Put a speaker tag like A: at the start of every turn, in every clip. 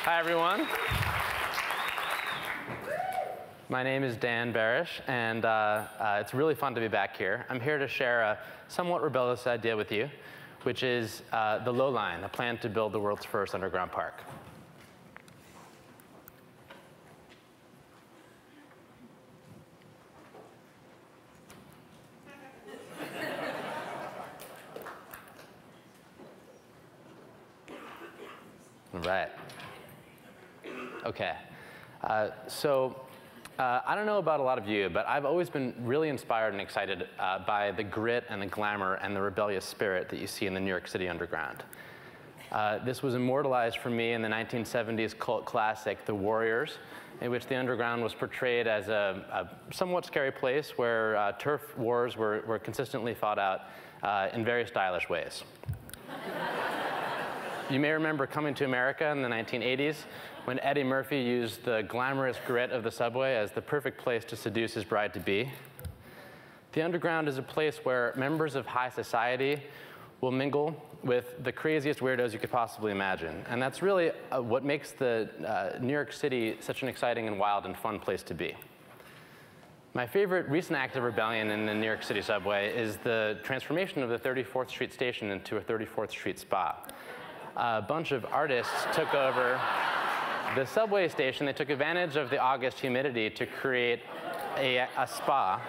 A: Hi, everyone. My name is Dan Barasch, and it's really fun to be back here. I'm here to share a somewhat rebellious idea with you, which is the Lowline, a plan to build the world's first underground park. All right. OK. I don't know about a lot of you, but I've always been really inspired and excited by the grit and the glamour and the rebellious spirit that you see in the New York City underground. This was immortalized for me in the 1970s cult classic, The Warriors, in which the underground was portrayed as a somewhat scary place where turf wars were consistently fought out in very stylish ways. You may remember Coming to America in the 1980s, when Eddie Murphy used the glamorous grit of the subway as the perfect place to seduce his bride-to-be. The underground is a place where members of high society will mingle with the craziest weirdos you could possibly imagine. And that's really what makes the New York City such an exciting and wild and fun place to be. My favorite recent act of rebellion in the New York City subway is the transformation of the 34th Street station into a 34th Street spa. A bunch of artists took over the subway station. They took advantage of the August humidity to create a spa,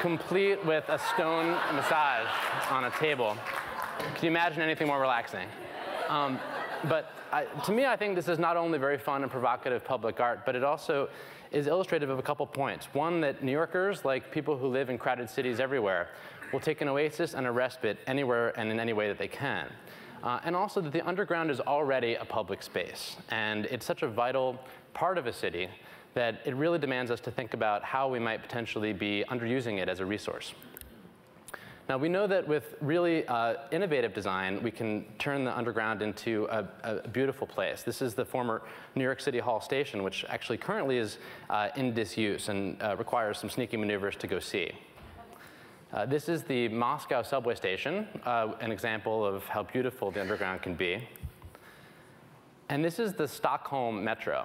A: complete with a stone massage on a table. Can you imagine anything more relaxing? To me, I think this is not only very fun and provocative public art, but it also is illustrative of a couple points. One, that New Yorkers, like people who live in crowded cities everywhere, will take an oasis and a respite anywhere and in any way that they can. And also that the underground is already a public space. And it's such a vital part of a city that it really demands us to think about how we might potentially be underusing it as a resource. Now, we know that with really innovative design, we can turn the underground into a beautiful place. This is the former New York City Hall station, which actually currently is in disuse and requires some sneaky maneuvers to go see. This is the Moscow subway station, an example of how beautiful the underground can be. And this is the Stockholm Metro.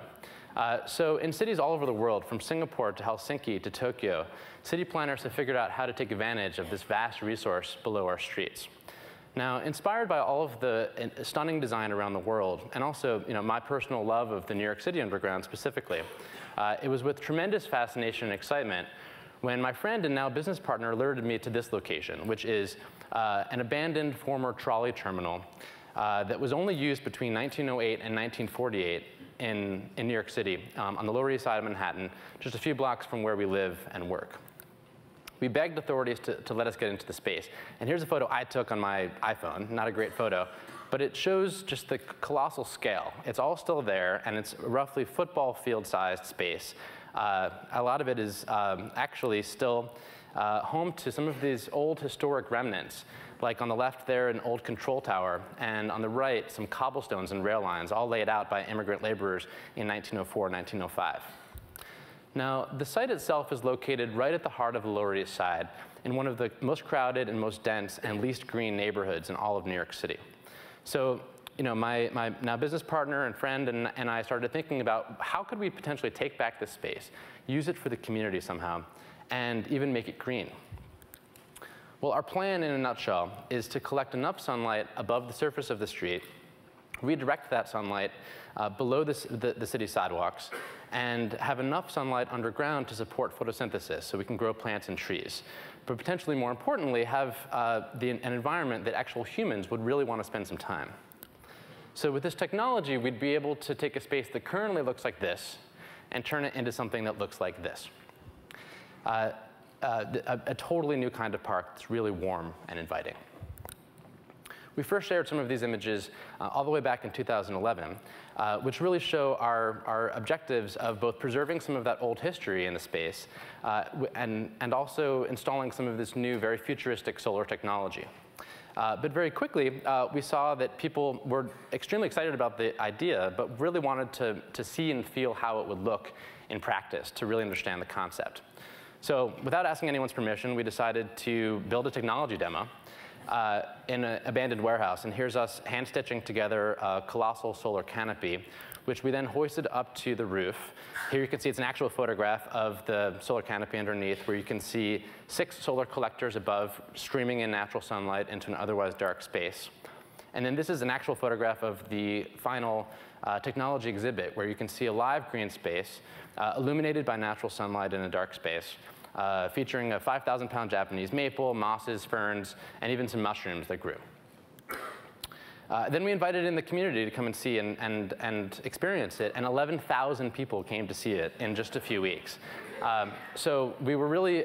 A: So in cities all over the world, from Singapore to Helsinki to Tokyo, city planners have figured out how to take advantage of this vast resource below our streets. Now, inspired by all of the stunning design around the world, and also my personal love of the New York City underground specifically, it was with tremendous fascination and excitement when my friend and now business partner alerted me to this location, which is an abandoned former trolley terminal that was only used between 1908 and 1948 in New York City, on the Lower East Side of Manhattan, just a few blocks from where we live and work. We begged authorities to let us get into the space. And here's a photo I took on my iPhone, not a great photo, but it shows just the colossal scale. It's all still there, and it's roughly football field-sized space. A lot of it is actually still home to some of these old historic remnants, like on the left there, an old control tower, and on the right, some cobblestones and rail lines, all laid out by immigrant laborers in 1904, 1905. Now, the site itself is located right at the heart of the Lower East Side, in one of the most crowded and most dense and least green neighborhoods in all of New York City. So, my now business partner and friend and I started thinking about how could we potentially take back this space, use it for the community somehow, and even make it green. Well, our plan in a nutshell is to collect enough sunlight above the surface of the street, redirect that sunlight below the city sidewalks, and have enough sunlight underground to support photosynthesis so we can grow plants and trees. But potentially more importantly, have an environment that actual humans would really want to spend some time. So with this technology, we'd be able to take a space that currently looks like this and turn it into something that looks like this. A totally new kind of park that's really warm and inviting. We first shared some of these images all the way back in 2011, which really show our objectives of both preserving some of that old history in the space and also installing some of this new, very futuristic solar technology. But very quickly, we saw that people were extremely excited about the idea, but really wanted to see and feel how it would look in practice to really understand the concept. So without asking anyone's permission, we decided to build a technology demo in an abandoned warehouse. And here's us hand-stitching together a colossal solar canopy, which we then hoisted up to the roof. Here you can see it's an actual photograph of the solar canopy underneath, where you can see 6 solar collectors above streaming in natural sunlight into an otherwise dark space. And then this is an actual photograph of the final technology exhibit, where you can see a live green space illuminated by natural sunlight in a dark space, featuring a 5,000-pound Japanese maple, mosses, ferns, and even some mushrooms that grew. Then we invited in the community to come and see and experience it, and 11,000 people came to see it in just a few weeks. So we were really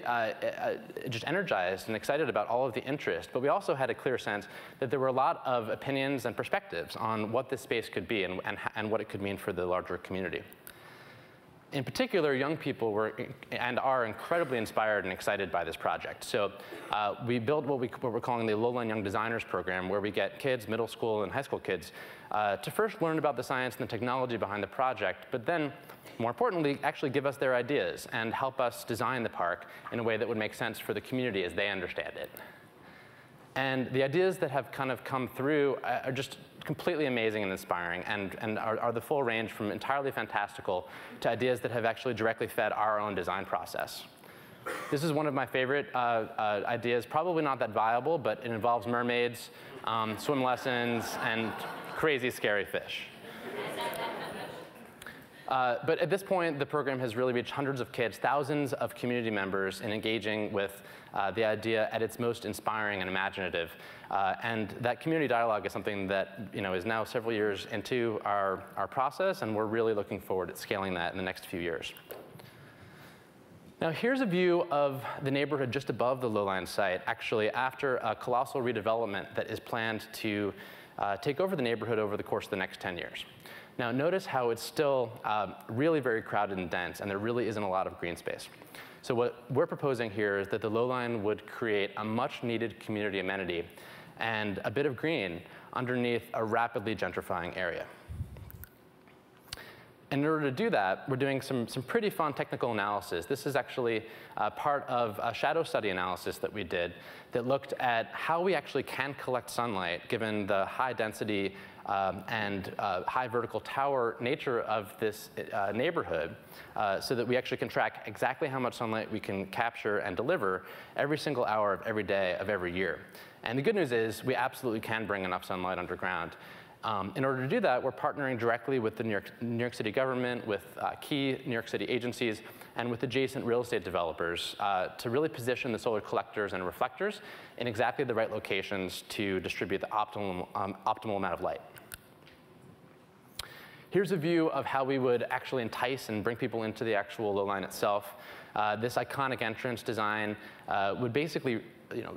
A: just energized and excited about all of the interest, but we also had a clear sense that there were a lot of opinions and perspectives on what this space could be and what it could mean for the larger community. In particular, young people were and are incredibly inspired and excited by this project. So we built what we're calling the Lowline Young Designers Program, where we get kids, middle school and high school kids, to first learn about the science and the technology behind the project, but then, more importantly, actually give us their ideas and help us design the park in a way that would make sense for the community as they understand it. And the ideas that have kind of come through are just completely amazing and inspiring, and are the full range from entirely fantastical to ideas that have actually directly fed our own design process. This is one of my favorite ideas, probably not that viable, but it involves mermaids, swim lessons, and crazy scary fish. But at this point, the program has really reached hundreds of kids, thousands of community members in engaging with the idea at its most inspiring and imaginative. And that community dialogue is something that is now several years into our process, and we're really looking forward to scaling that in the next few years. Now here's a view of the neighborhood just above the Lowline site, actually after a colossal redevelopment that is planned to take over the neighborhood over the course of the next 10 years. Now notice how it's still really very crowded and dense, and there really isn't a lot of green space. So what we're proposing here is that the Lowline would create a much needed community amenity and a bit of green underneath a rapidly gentrifying area. And in order to do that, we're doing some pretty fun technical analysis. This is actually part of a shadow study analysis that we did that looked at how we actually can collect sunlight given the high density and high vertical tower nature of this neighborhood, so that we actually can track exactly how much sunlight we can capture and deliver every single hour of every day of every year. And the good news is we absolutely can bring enough sunlight underground. In order to do that, we're partnering directly with the New York City government, with key New York City agencies, and with adjacent real estate developers to really position the solar collectors and reflectors in exactly the right locations to distribute the optimal amount of light. Here's a view of how we would actually entice and bring people into the actual Lowline itself. This iconic entrance design would basically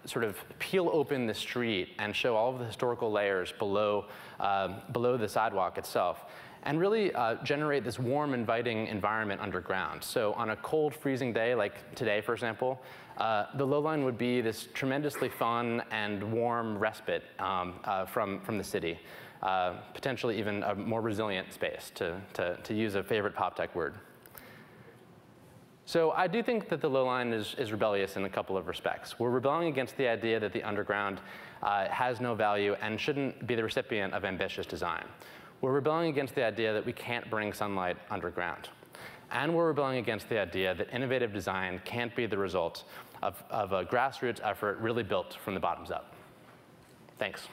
A: sort of peel open the street and show all of the historical layers below the sidewalk itself, and really generate this warm, inviting environment underground. So on a cold, freezing day like today, for example, the Lowline would be this tremendously fun and warm respite from the city, potentially even a more resilient space, to use a favorite PopTech word. So I do think that the Lowline is rebellious in a couple of respects. We're rebelling against the idea that the underground has no value and shouldn't be the recipient of ambitious design. We're rebelling against the idea that we can't bring sunlight underground. And we're rebelling against the idea that innovative design can't be the result of a grassroots effort really built from the bottoms up. Thanks.